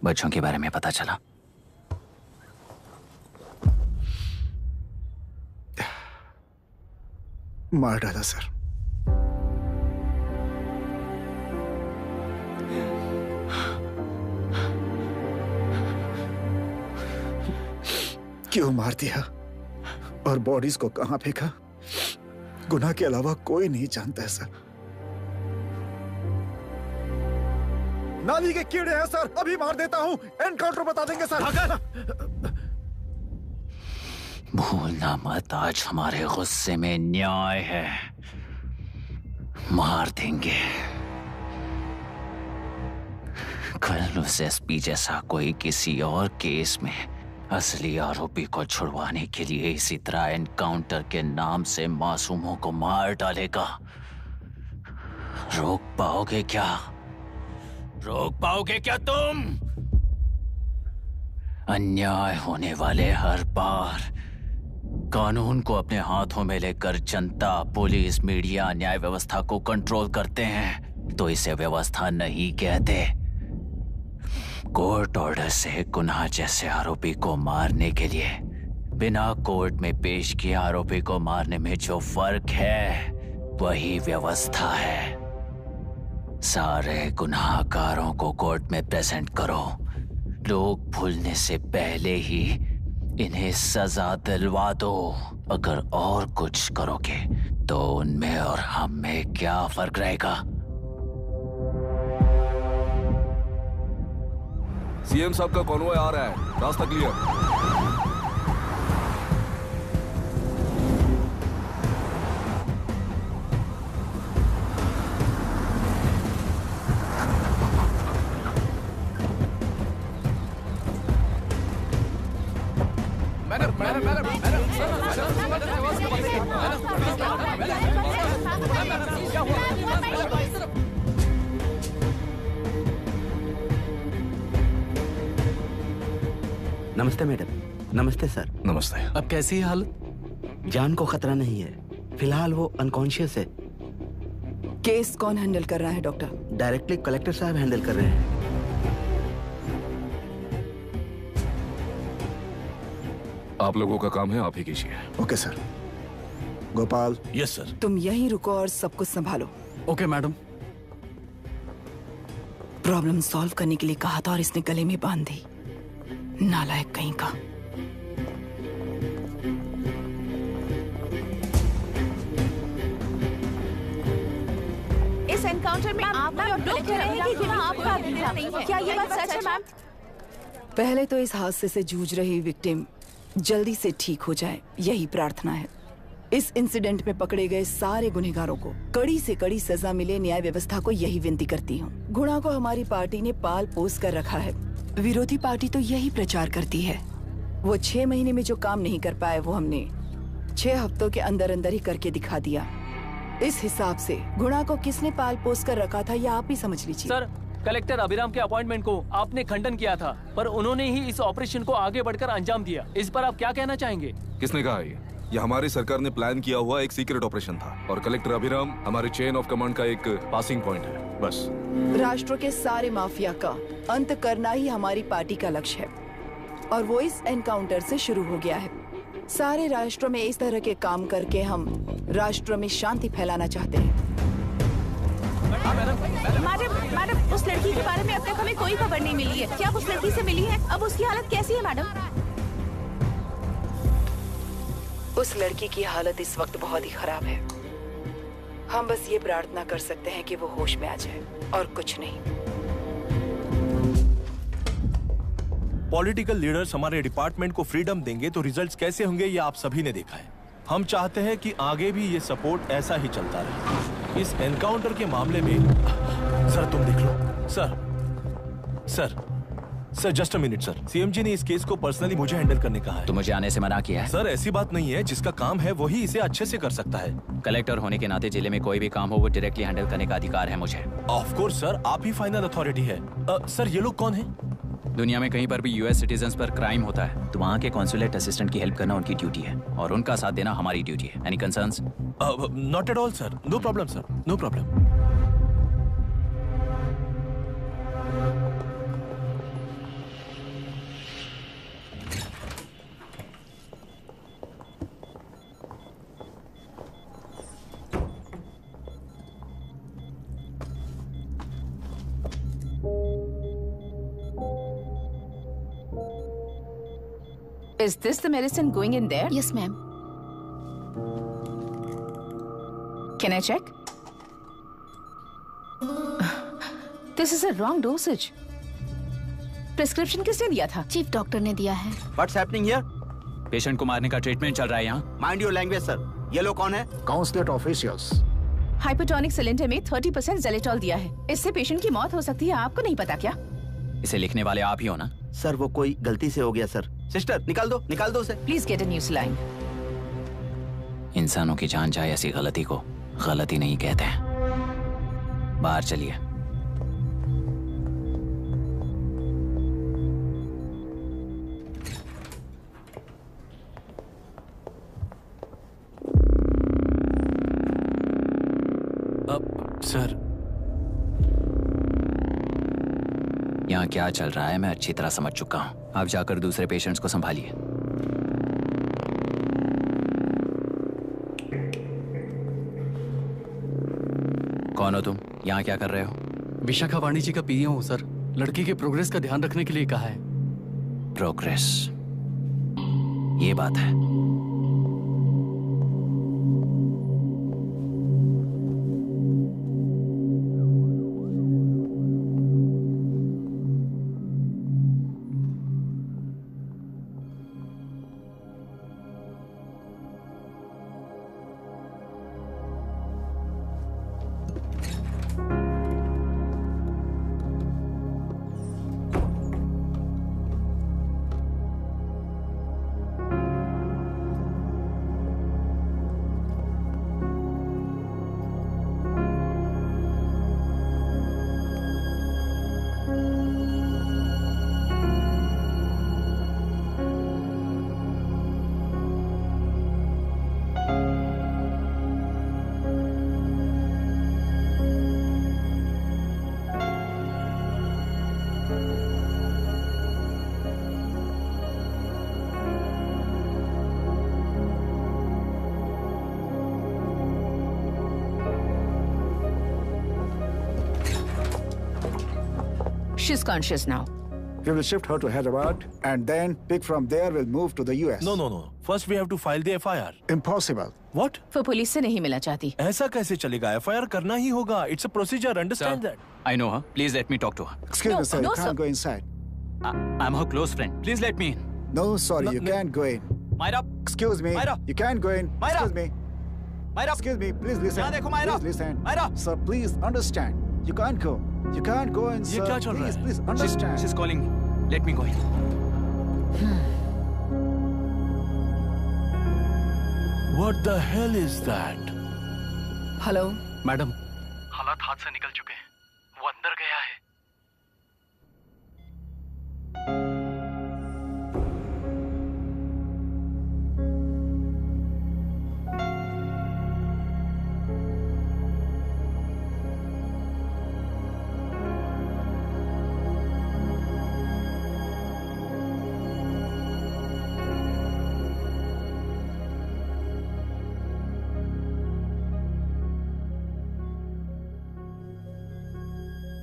बच्चों के बारे में पता चला? मार डाला सर। क्यों मार दिया और बॉडीज को कहां फेंका, गुनाह के अलावा कोई नहीं जानता है सर। नाली के कीड़े हैं सर, अभी मार देता हूं, एनकाउंटर बता देंगे सर। भूलना मत, आज हमारे गुस्से में न्याय है, मार देंगे। कल उस एसपी जैसा कोई किसी और केस में असली आरोपी को छुड़वाने के लिए इसी तरह एनकाउंटर के नाम से मासूमों को मार डालेगा। रोक पाओगे क्या? रोक पाओगे क्या तुम? अन्याय होने वाले हर बार कानून को अपने हाथों में लेकर जनता, पुलिस, मीडिया, न्याय व्यवस्था को कंट्रोल करते हैं तो इसे व्यवस्था नहीं कहते। कोर्ट ऑर्डर से गुनाह जैसे आरोपी को मारने के लिए बिना कोर्ट में पेश किए आरोपी को मारने में जो फर्क है वही व्यवस्था है। सारे गुनाहगारों को कोर्ट में प्रेजेंट करो, लोग भूलने से पहले ही इन्हें सजा दिलवा दो। अगर और कुछ करोगे तो उनमें और हम में क्या फर्क रहेगा? सीएम साहब का कॉन्वॉय आ रहा है, रास्ता क्लियर। नमस्ते मैडम। नमस्ते सर। नमस्ते। अब कैसी है हालत? जान को खतरा नहीं है, फिलहाल वो अनकॉन्शियस है। केस कौन हैंडल कर रहा है डॉक्टर? डायरेक्टली कलेक्टर साहब हैंडल कर रहे हैं। आप लोगों का काम है, आप ही कीजिए। Okay sir. Gopal. Yes sir. तुम यहीं रुको और सब कुछ संभालो। Okay madam. प्रॉब्लम सॉल्व करने के लिए कहा था और इसने गले में बांध दी, नालायक कहीं का। इस एनकाउंटर में आप लोग कह रहे हैं कि गुनाह आपका नहीं है, क्या ये बात सच है मैम? पहले तो इस हादसे से जूझ रही विक्टिम जल्दी से ठीक हो जाए, यही प्रार्थना है। इस इंसिडेंट में पकड़े गए सारे गुनहगारों को कड़ी से कड़ी सजा मिले, न्याय व्यवस्था को यही विनती करती हूँ। गुणा को हमारी पार्टी ने पाल पोस कर रखा है, विरोधी पार्टी तो यही प्रचार करती है। वो 6 महीने में जो काम नहीं कर पाए वो हमने 6 हफ्तों के अंदर अंदर ही करके दिखा दिया। इस हिसाब से गुणा को किसने पाल पोस कर रखा था, यह आप ही समझ लीजिए। सर, कलेक्टर अभिराम के अपॉइंटमेंट को आपने खंडन किया था, पर उन्होंने ही इस ऑपरेशन को आगे बढ़कर अंजाम दिया। इस पर आप क्या कहना चाहेंगे? किसने कहा ये हमारी सरकार ने प्लान किया हुआ एक सीक्रेट ऑपरेशन था और कलेक्टर अभिराम हमारे चेन ऑफ कमांड का एक पासिंग पॉइंट है, बस। राष्ट्र के सारे माफिया का अंत करना ही हमारी पार्टी का लक्ष्य है और वो इस एनकाउंटर से शुरू हो गया है। सारे राष्ट्र में इस तरह के काम करके हम राष्ट्र में शांति फैलाना चाहते हैं। मैडम, उस लड़की के बारे में अब तक हमें कोई खबर नहीं मिली है। क्या आप उस लड़की से मिली है? अब उसकी हालत कैसी है मैडम? उस लड़की की हालत इस वक्त बहुत ही खराब है। हम बस ये प्रार्थना कर सकते हैं कि वो होश में आ जाए और कुछ नहीं। पॉलिटिकल लीडर्स हमारे डिपार्टमेंट को फ्रीडम देंगे तो रिजल्ट्स कैसे होंगे ये आप सभी ने देखा है। हम चाहते हैं कि आगे भी ये सपोर्ट ऐसा ही चलता रहे। इस एनकाउंटर के मामले में सर तुम देख लो। Sir just a minute sir. CM ji ने इस केस को पर्सनली मुझे हैंडल करने कहा है। तो मुझे आने से मना किया है? सर ऐसी बात नहीं है, जिसका काम है वही इसे अच्छे से कर सकता है। कलेक्टर होने के नाते जिले में कोई भी काम हो वो डायरेक्टली हैंडल करने का अधिकार है मुझे। ऑफ कोर्स सर, आप ही फाइनल अथॉरिटी है। सर ये लोग कौन है? दुनिया में कहीं पर भी यूएस सिटीजन्स पर क्राइम होता है तो वहाँ के कॉन्सुलेट असिस्टेंट की हेल्प करना उनकी ड्यूटी है और उनका साथ देना हमारी ड्यूटी है। Any concerns? Not at all sir, no problem sir, no problem. Is this the medicine going in there? Yes, ma'am. Can I check? This is a wrong dosage. Prescription किसने दिया था? चीफ डॉक्टर ने दिया है। What's happening here? Patient को मारने का treatment चल रहा है यहाँ। Mind your language, sir. ये लोग कौन है? Consulate officials. हाइपोटोनिक सिलेंडर में 30% जेलेटॉल दिया है। इससे पेशेंट की मौत हो सकती है, आपको नहीं पता क्या? इसे लिखने वाले आप ही हो ना? सर वो कोई गलती से हो गया सर। सिस्टर निकाल दो उसे। Please get a new saline. इंसानों की जान जाए ऐसी गलती को गलती नहीं कहते हैं। बाहर चलिए। सर, यहाँ क्या चल रहा है मैं अच्छी तरह समझ चुका हूँ। आप जाकर दूसरे पेशेंट्स को संभालिए। कौन हो तुम? यहाँ क्या कर रहे हो? विशाखा वाणी जी का पीएम हूँ सर। लड़की के प्रोग्रेस का ध्यान रखने के लिए कहा है। प्रोग्रेस, ये बात है। She's conscious now. We will shift her to Hyderabad and then pick from there. We'll move to the US. No. First we have to file the FIR. Impossible. What? वो पुलिस से नहीं मिलना चाहती। ऐसा कैसे चलेगा? FIR करना ही होगा. It's a procedure. Understand that? I know her. Please let me talk to her. Excuse me, sir. no, You can't sir. go inside. I'm her close friend. Please let me in. No, sorry. You can't go in. Myra, Excuse me. Myra. You can't go in. Myra. Excuse me. Myra. Excuse me. Please listen. यहाँ देखो, Myra. Please listen. Myra. Sir, please understand. You can't go. You can't go in, sir. ये क्या चल रहा Please, है? please understand. She's calling me. Let me go in. What the hell is that? Hello. Madam, हालात हाथ से निकल चुके हैं। वो अंदर गया है।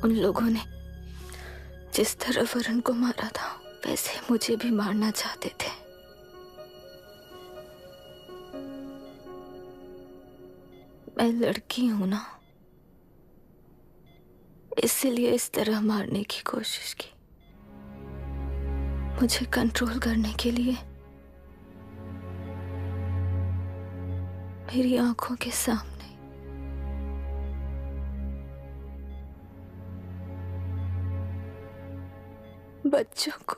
उन लोगों ने जिस तरह वरुण को मारा था वैसे मुझे भी मारना चाहते थे। मैं लड़की हूं ना, इसलिए इस तरह मारने की कोशिश की। मुझे कंट्रोल करने के लिए मेरी आंखों के सामने बच्चों को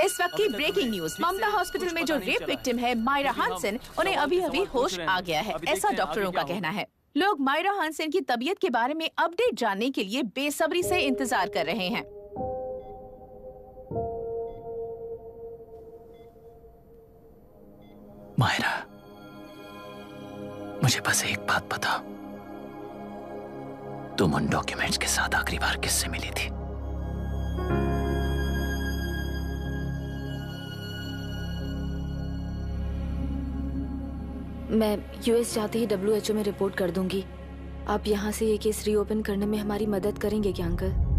इस वक्त की ब्रेकिंग न्यूज, ममता हॉस्पिटल में जो रेप विक्टिम है मायरा हानसन, उन्हें अभी अभी होश आ गया है, ऐसा डॉक्टरों का कहना है। लोग मायरा हानसन की तबीयत के बारे में अपडेट जानने के लिए बेसब्री से इंतजार कर रहे हैं। मायरा, मुझे बस एक बात बता, तुम उन डॉक्यूमेंट्स के साथ आखिरी बार किससे मिली थी? मैं यूएस जाते ही WHO में रिपोर्ट कर दूंगी। आप यहाँ से ये केस रीओपन करने में हमारी मदद करेंगे क्या अंकल?